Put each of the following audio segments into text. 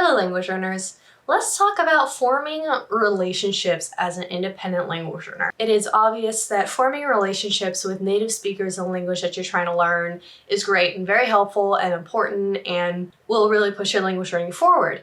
Hello language learners. Let's talk about forming relationships as an independent language learner. It is obvious that forming relationships with native speakers of the language that you're trying to learn is great and very helpful and important and will really push your language learning forward.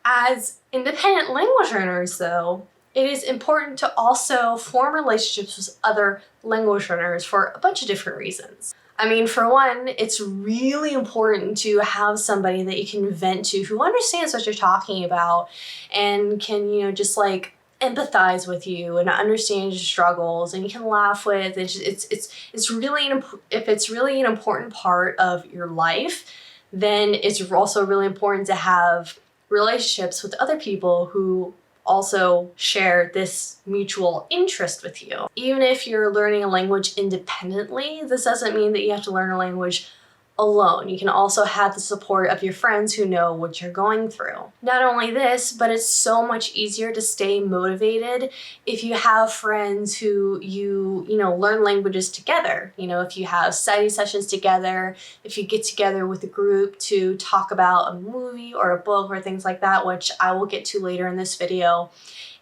As independent language learners though, it is important to also form relationships with other language learners for a bunch of different reasons. I mean, for one, it's really important to have somebody that you can vent to who understands what you're talking about and can, just like empathize with you and understand your struggles and you can laugh with. It's really if it's really an important part of your life, then it's also really important to have relationships with other people who also share this mutual interest with you. Even if you're learning a language independently, this doesn't mean that you have to learn a language alone. You can also have the support of your friends who know what you're going through. Not only this, but it's so much easier to stay motivated if you have friends who you learn languages together. If you have study sessions together, if you get together with a group to talk about a movie or a book or things like that, which I will get to later in this video.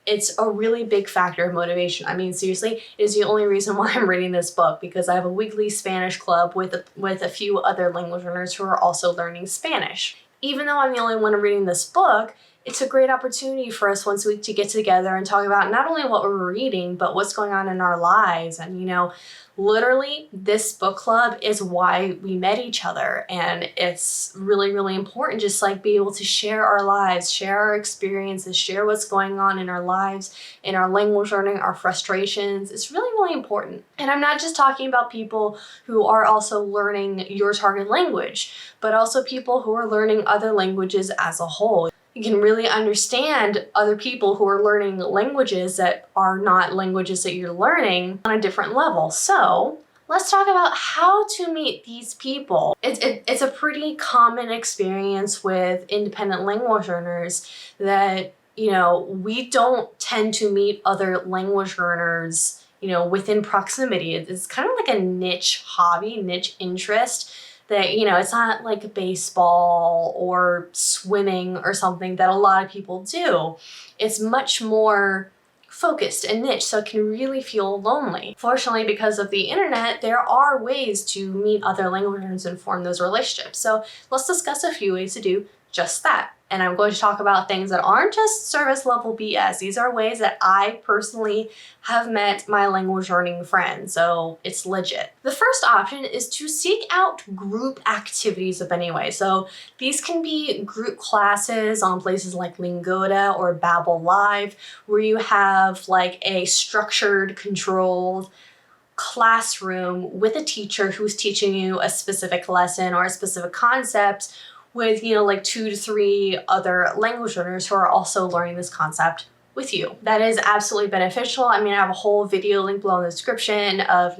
It's a really big factor of motivation. I mean, seriously, it is the only reason why I'm reading this book, because I have a weekly Spanish club with a few other language learners who are also learning Spanish. Even though I'm the only one reading this book, it's a great opportunity for us once a week to get together and talk about not only what we're reading, but what's going on in our lives. And, literally, this book club is why we met each other. And it's really, really important just like be able to share our lives, share our experiences, share what's going on in our lives, in our language learning, our frustrations. It's really, really important. And I'm not just talking about people who are also learning your target language, but also people who are learning other languages as a whole. You can really understand other people who are learning languages that are not languages that you're learning on a different level. So let's talk about how to meet these people. It's a pretty common experience with independent language learners that, we don't tend to meet other language learners, within proximity. It's kind of like a niche hobby, niche interest. That, it's not like baseball or swimming or something that a lot of people do. It's much more focused and niche, so it can really feel lonely. Fortunately, because of the internet, there are ways to meet other language learners and form those relationships. So let's discuss a few ways to do just that. And I'm going to talk about things that aren't just service level BS. These are ways that I personally have met my language learning friends, so it's legit. The first option is to seek out group activities of any way. So these can be group classes on places like Lingoda or Babbel Live, where you have like a structured, controlled classroom with a teacher who's teaching you a specific lesson or a specific concept with, like 2 to 3 other language learners who are also learning this concept with you. That is absolutely beneficial. I mean, I have a whole video link below in the description of,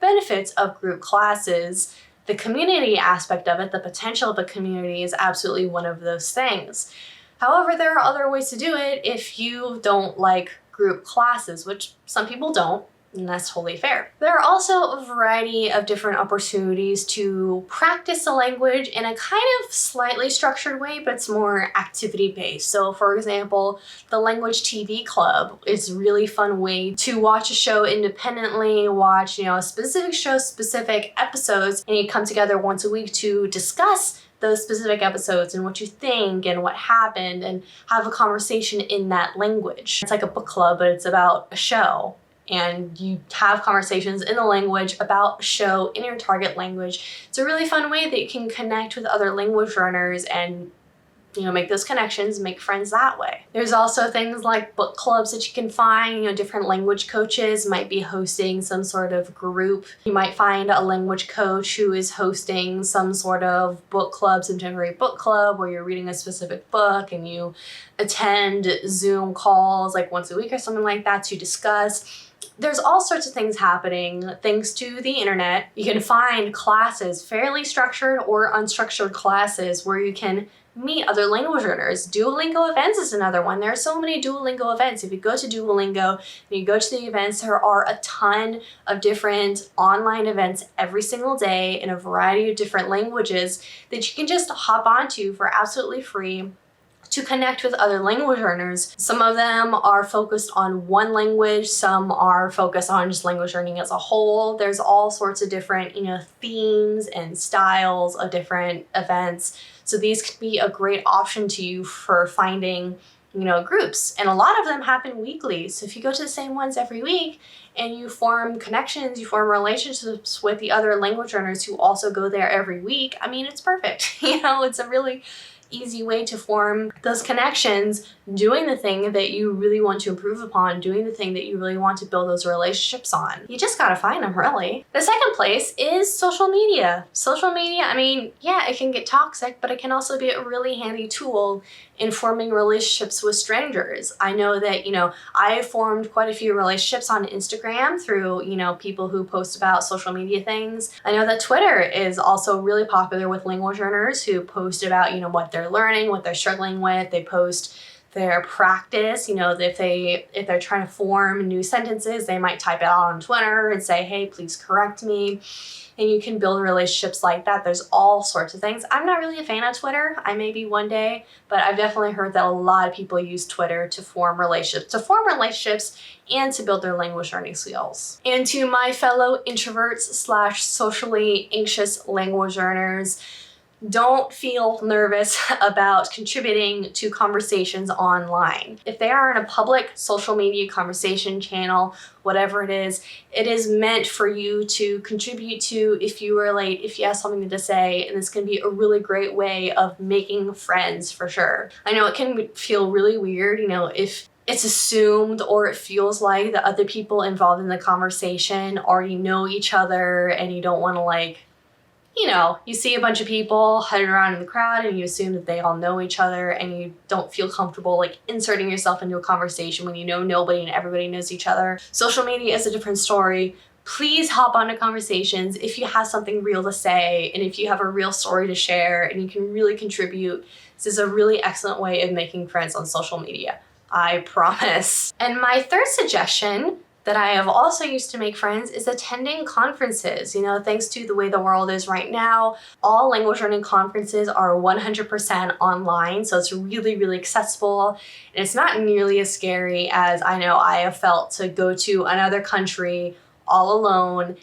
benefits of group classes. The community aspect of it, the potential of a community is absolutely one of those things. However, there are other ways to do it if you don't like group classes, which some people don't. And that's totally fair. There are also a variety of different opportunities to practice the language in a kind of slightly structured way, but it's more activity-based. So for example, the Language TV Club is a really fun way to watch a show independently, watch, a specific show, specific episodes, and you come together once a week to discuss those specific episodes and what you think and what happened and have a conversation in that language. It's like a book club, but it's about a show. And you have conversations in the language about a show in your target language. It's a really fun way that you can connect with other language learners and make those connections, make friends that way. There's also things like book clubs that you can find. Different language coaches might be hosting some sort of group. You might find a language coach who is hosting some sort of book club, some temporary book club where you're reading a specific book and you attend Zoom calls like once a week or something like that to discuss. There's all sorts of things happening thanks to the internet. You can find classes, fairly structured or unstructured classes, where you can meet other language learners. Duolingo events is another one. There are so many Duolingo events. If you go to Duolingo and you go to the events, there are a ton of different online events every single day in a variety of different languages that you can just hop onto for absolutely free to connect with other language learners. Some of them are focused on one language, some are focused on just language learning as a whole. There's all sorts of different, themes and styles of different events. So these could be a great option to you for finding, groups. And a lot of them happen weekly. So if you go to the same ones every week and you form connections, you form relationships with the other language learners who also go there every week, it's perfect. It's a really easy way to form those connections, doing the thing that you really want to improve upon, doing the thing that you really want to build those relationships on. You just gotta find them, really. The second place is social media. Social media, yeah, it can get toxic, but it can also be a really handy tool in forming relationships with strangers. I know that, I formed quite a few relationships on Instagram through, people who post about social media things. I know that Twitter is also really popular with language learners who post about, what they're learning, what they're struggling with. They post their practice, if they're trying to form new sentences, they might type it out on Twitter and say, hey, please correct me. And you can build relationships like that. There's all sorts of things. I'm not really a fan of Twitter. I may be one day, but I've definitely heard that a lot of people use Twitter to form relationships and to build their language learning skills. And to my fellow introverts / socially anxious language learners, don't feel nervous about contributing to conversations online. If they are in a public social media conversation channel, whatever it is meant for you to contribute to if you are late, if you have something to say, and this can be a really great way of making friends for sure. I know it can feel really weird, if it's assumed or it feels like the other people involved in the conversation already know each other and you don't want to you see a bunch of people huddling around in the crowd and you assume that they all know each other and you don't feel comfortable inserting yourself into a conversation when you know nobody and everybody knows each other. Social media is a different story. Please hop onto conversations if you have something real to say and if you have a real story to share and you can really contribute. This is a really excellent way of making friends on social media. I promise. And my third suggestion that I have also used to make friends is attending conferences. Thanks to the way the world is right now, all language learning conferences are 100% online, so it's really, really accessible, and it's not nearly as scary as I know I have felt to go to another country all alone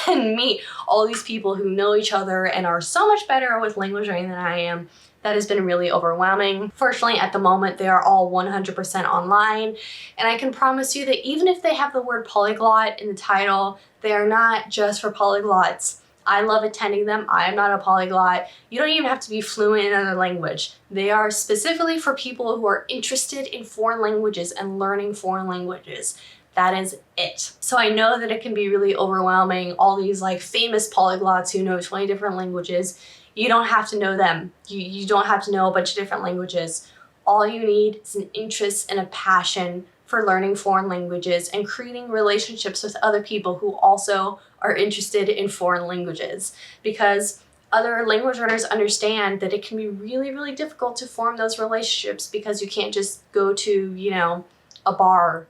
and meet all these people who know each other and are so much better with language learning than I am. That has been really overwhelming. Fortunately, at the moment, they are all 100% online. And I can promise you that even if they have the word polyglot in the title, they are not just for polyglots. I love attending them. I am not a polyglot. You don't even have to be fluent in another language. They are specifically for people who are interested in foreign languages and learning foreign languages. That is it. So I know that it can be really overwhelming. All these famous polyglots who know 20 different languages. You don't have to know them. You don't have to know a bunch of different languages. All you need is an interest and a passion for learning foreign languages and creating relationships with other people who also are interested in foreign languages. Because other language learners understand that it can be really, really difficult to form those relationships because you can't just go to, a bar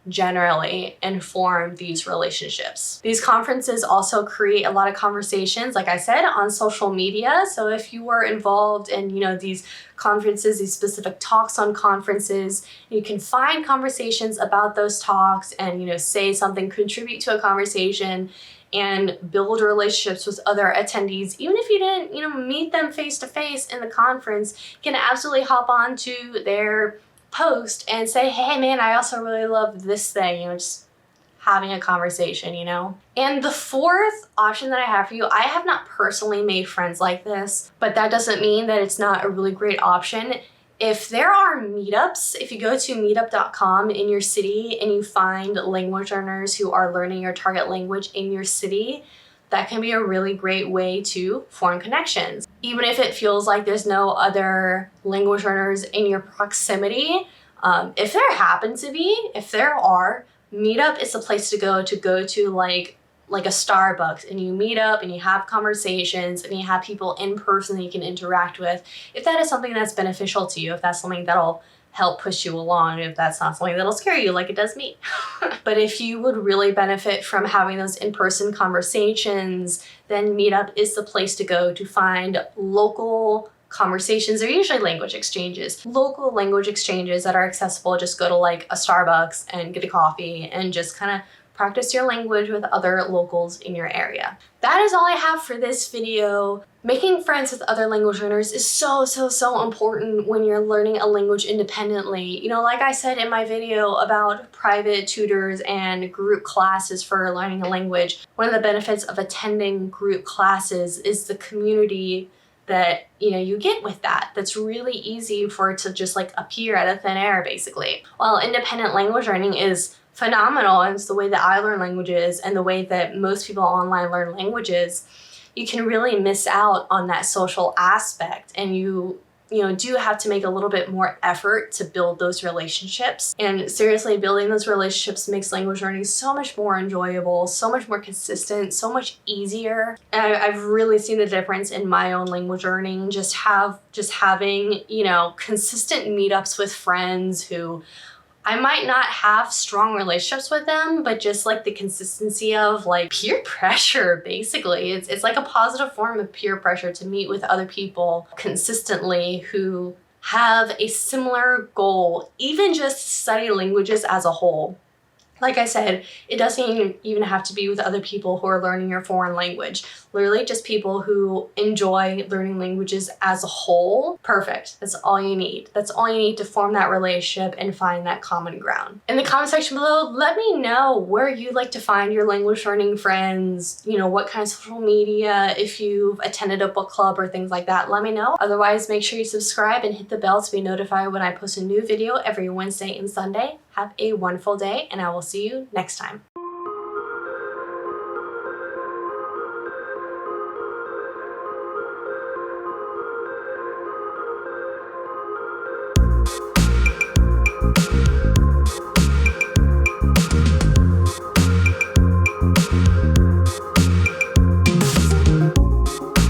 generally and form these relationships. These conferences also create a lot of conversations, like I said, on social media. So if you were involved in, these conferences, these specific talks on conferences, you can find conversations about those talks and, say something, contribute to a conversation and build relationships with other attendees. Even if you didn't, meet them face to face in the conference, you can absolutely hop on to their post and say, hey man, I also really love this thing, just having a conversation, And the fourth option that I have for you, I have not personally made friends like this, but that doesn't mean that it's not a really great option. If there are meetups, if you go to meetup.com in your city and you find language learners who are learning your target language in your city, that can be a really great way to form connections. Even if it feels like there's no other language learners in your proximity, if there happen to be, if there are, Meetup is the place to go to like a Starbucks, and you meet up and you have conversations and you have people in person that you can interact with. If that is something that's beneficial to you, if that's something that'll help push you along, if that's not something that'll scare you like it does me. But if you would really benefit from having those in-person conversations, then Meetup is the place to go to find local conversations. They're usually language exchanges, local language exchanges that are accessible. Just go to like a Starbucks and get a coffee and just kind of practice your language with other locals in your area. That is all I have for this video. Making friends with other language learners is so important when you're learning a language independently. You know, like I said in my video about private tutors and group classes for learning a language, one of the benefits of attending group classes is the community that you get with that. That's really easy for it to just like appear out of thin air, basically. While independent language learning is phenomenal, and it's the way that I learn languages and the way that most people online learn languages, you can really miss out on that social aspect, and you do have to make a little bit more effort to build those relationships. And seriously, building those relationships makes language learning so much more enjoyable, so much more consistent, so much easier. And I've really seen the difference in my own language learning, just having, consistent meetups with friends who I might not have strong relationships with them, but just like the consistency of like peer pressure, basically. It's like a positive form of peer pressure to meet with other people consistently who have a similar goal, even just to study languages as a whole. Like I said, it doesn't even have to be with other people who are learning your foreign language. Literally just people who enjoy learning languages as a whole. Perfect. That's all you need. That's all you need to form that relationship and find that common ground. In the comment section below, let me know where you like to find your language learning friends, what kind of social media, if you've attended a book club or things like that, let me know. Otherwise, make sure you subscribe and hit the bell to be notified when I post a new video every Wednesday and Sunday. Have a wonderful day, and I will see you next time.